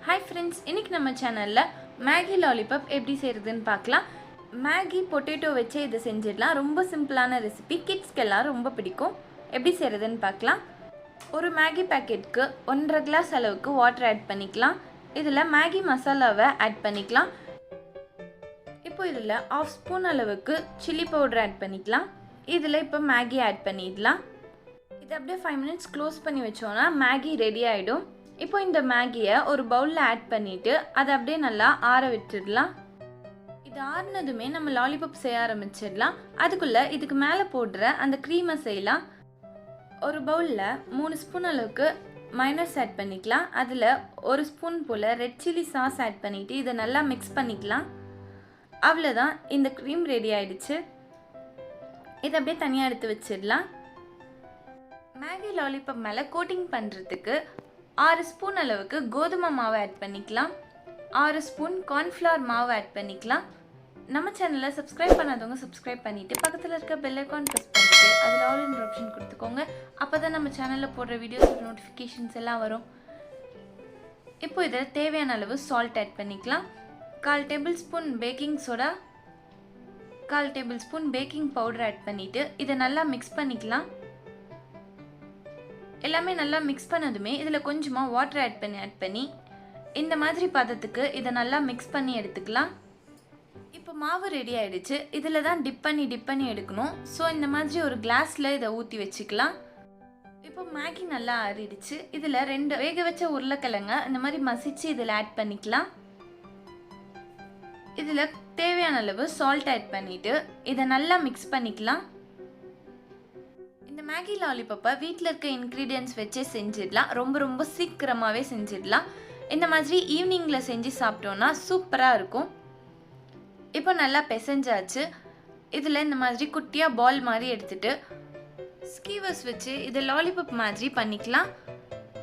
Hi friends, இன்னைக்கு நம்ம சேனல்ல Maggi Lollipop எப்படி செய்யறதுன்னு பார்க்கலாம். Maggi potato வச்சு இத செஞ்சிடலாம். ரொம்ப சிம்பிளான ரெசிபி. கிட்ஸ்க்கு எல்லாம் ரொம்ப பிடிக்கும். எப்படி செய்யறதுன்னு பார்க்கலாம். ஒரு Maggi பாக்கெட்க்கு 1.5 கிளாஸ் அளவுக்கு வாட்டர் ஆட் பண்ணிக்கலாம். இதுல Maggi மசாலாவை ஆட் பண்ணிக்கலாம். இப்போ இதுல 1/2 ஸ்பூன் அளவுக்கு chili powder ஆட் பண்ணிக்கலாம். இதுல இப்போ Maggi ஆட் பண்ணிடலாம். இத அப்படியே 5 minutes க்ளோஸ் பண்ணி வெச்சோம்னா Maggi ரெடி ஆயிடும். இப்போ இந்த மேகியை ஒரு பவுல்ல ஆட் பண்ணிட்டு அதை அப்படியே நல்லா ஆற விட்டுடலாம். இது ஆறுனதுமே நம்ம லாலிபாப் செய்ய ஆரம்பிச்சிடலாம். அதுக்குள்ள இதுக்கு மேலே போடுற அந்த க்ரீமை செய்யலாம். ஒரு பவுல்ல 3 ஸ்பூன் அளவுக்கு மைனஸ் ஆட் பண்ணிக்கலாம். அதில் 1 ஸ்பூன் போல் ரெட் சில்லி சாஸ் ஆட் பண்ணிட்டு இதை நல்லா மிக்ஸ் பண்ணிக்கலாம். அவ்வளோதான், இந்த க்ரீம் ரெடி ஆயிடுச்சு. இதை அப்படியே தனியாக எடுத்து வச்சிடலாம். மேகி லாலிபாப் மேலே கோட்டிங் பண்ணுறதுக்கு 6 ஸ்பூன் அளவுக்கு கோதுமை மாவு ஆட் பண்ணிக்கலாம். 6 ஸ்பூன் கார்ன்ஃப்ளவர் மாவு ஆட் பண்ணிக்கலாம். நம்ம சேனலை சப்ஸ்கிரைப் பண்ணாதவங்க சப்ஸ்கிரைப் பண்ணிவிட்டு பக்கத்தில் இருக்க பெல் ஐக்கான் ப்ரெஸ் பண்ணிவிட்டு அதில் ஆல் இன் ஆப்ஷன் கொடுத்துக்கோங்க. அப்போ தான் நம்ம சேனலில் போடுற வீடியோஸ் நோட்டிஃபிகேஷன்ஸ் எல்லாம் வரும். இப்போ இதில் தேவையான அளவு சால்ட் ஆட் பண்ணிக்கலாம். 1/4 tablespoon baking soda, 1/4 tablespoon baking powder add பண்ணிவிட்டு இதை நல்லா மிக்ஸ் பண்ணிக்கலாம். எல்லாமே நல்லா மிக்ஸ் பண்ணதுமே இதில் கொஞ்சமாக வாட்டர் ஆட் பண்ணி இந்த மாதிரி பதத்துக்கு இதை நல்லா மிக்ஸ் பண்ணி எடுத்துக்கலாம். இப்போ மாவு ரெடி ஆகிடுச்சு. இதில் தான் டிப் பண்ணி எடுக்கணும். ஸோ இந்த மாதிரி ஒரு கிளாஸில் இதை ஊற்றி வச்சுக்கலாம். இப்போ மேகி நல்லா ஆறிடுச்சு. இதில் 2 வேக வச்ச உருளைக்கிழங்க இந்த மாதிரி மசிச்சு இதில் ஆட் பண்ணிக்கலாம். இதில் தேவையான அளவு சால்ட் ஆட் பண்ணிவிட்டு இதை நல்லா மிக்ஸ் பண்ணிக்கலாம். இந்த மேகி லாலிபாப்பை வீட்டில் இருக்க இன்க்ரீடியன்ட்ஸ் வச்சே செஞ்சிடலாம். ரொம்ப சீக்கிரமாகவே செஞ்சிடலாம். இந்த மாதிரி ஈவினிங்கில் செஞ்சு சாப்பிட்டோன்னா சூப்பராக இருக்கும். இப்போ நல்லா பிசைஞ்சாச்சு. இதில் இந்த மாதிரி குட்டியாக பால் மாதிரி எடுத்துகிட்டு ஸ்கீவர்ஸ் வச்சு இதை லாலிபாப் மாதிரி பண்ணிக்கலாம்.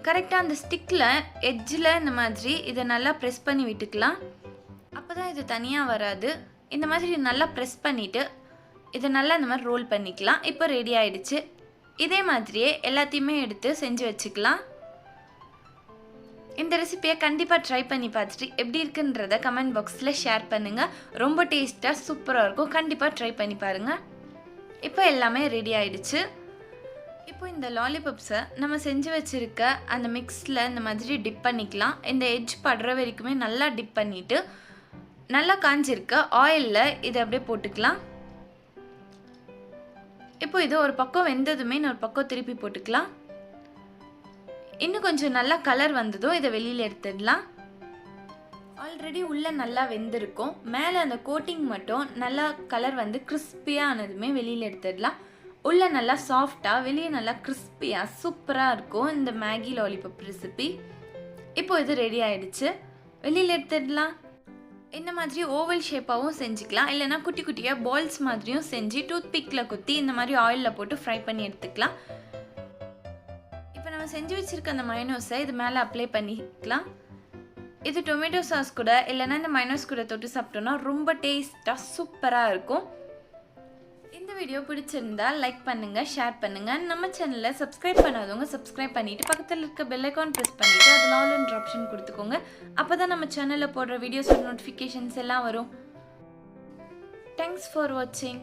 கரெக்டாக அந்த ஸ்டிக்கில் எட்ஜில் இந்த மாதிரி இதை நல்லா ப்ரெஸ் பண்ணி விட்டுக்கலாம். அப்போ தான் இது தனியாக வராது. இந்த மாதிரி நல்லா ப்ரெஸ் பண்ணிவிட்டு இதை நல்லா இந்த மாதிரி ரோல் பண்ணிக்கலாம். இப்போ ரெடி ஆகிடுச்சு. இதே மாதிரியே எல்லாத்தையுமே எடுத்து செஞ்சு வச்சுக்கலாம். இந்த ரெசிபியை கண்டிப்பாக ட்ரை பண்ணி பார்த்துட்டு எப்படி இருக்குன்றத கமெண்ட் பாக்ஸில் ஷேர் பண்ணுங்கள். ரொம்ப டேஸ்ட்டாக சூப்பராக இருக்கும். கண்டிப்பாக ட்ரை பண்ணி பாருங்கள். இப்போ எல்லாமே ரெடி ஆகிடுச்சு. இப்போ இந்த லாலிபாப்ஸை நம்ம செஞ்சு வச்சுருக்க அந்த மிக்ஸில் இந்த மாதிரி டிப் பண்ணிக்கலாம். இந்த எட்ஜ் படுற வரைக்குமே நல்லா டிப் பண்ணிவிட்டு நல்லா காஞ்சிருக்க ஆயிலில் இதை அப்படியே போட்டுக்கலாம். இப்போ இது ஒரு பக்கம் வெந்ததுமே இன்னொரு பக்கம் திருப்பி போட்டுக்கலாம். இன்னும் கொஞ்சம் நல்லா கலர் வந்ததும் இதை வெளியில் எடுத்துடலாம். ஆல்ரெடி உள்ளே நல்லா வெந்திருக்கும். மேலே அந்த கோட்டிங் மட்டும் நல்லா கலர் வந்து கிறிஸ்பியாக ஆனதுமே வெளியில் எடுத்துடலாம். உள்ளே நல்லா சாஃப்டாக வெளியே நல்லா கிறிஸ்பியாக சூப்பராக இருக்கும் இந்த மேகி லாலிபாப் ரெசிபி. இப்போ இது ரெடி ஆகிடுச்சு. வெளியில் எடுத்துடலாம். இந்த மாதிரி ஓவல் ஷேப்பாகவும் செஞ்சுக்கலாம். இல்லைனா குட்டி குட்டியாக பால்ஸ் மாதிரியும் செஞ்சு டூத் பிக்கில் குத்தி இந்த மாதிரி ஆயிலில் போட்டு ஃப்ரை பண்ணி எடுத்துக்கலாம். இப்போ நம்ம செஞ்சு வச்சுருக்க அந்த மயோனோஸை இது மேலே அப்ளை பண்ணிக்கலாம். இது டொமேட்டோ சாஸ் கூட இல்லைனா இந்த மயோனோஸ் கூட தொட்டு சாப்பிட்டோன்னா ரொம்ப டேஸ்ட்டாக சூப்பராக இருக்கும். இந்த வீடியோ பிடிச்சிருந்தா லைக் பண்ணுங்கள், ஷேர் பண்ணுங்கள். நம்ம சேனலை சப்ஸ்கிரைப் பண்ணாதவங்க சப்ஸ்கிரைப் பண்ணிவிட்டு பக்கத்தில் இருக்க பெல் ஐக்கான் ப்ரெஸ் பண்ணிவிட்டு அதில் ஆல் இன் ஆப்ஷன் கொடுத்துக்கோங்க. அப்போ தான் நம்ம சேனலில் போடுற வீடியோஸோட நோட்டிஃபிகேஷன்ஸ் எல்லாம் வரும். தேங்க்ஸ் ஃபார் வாட்சிங்.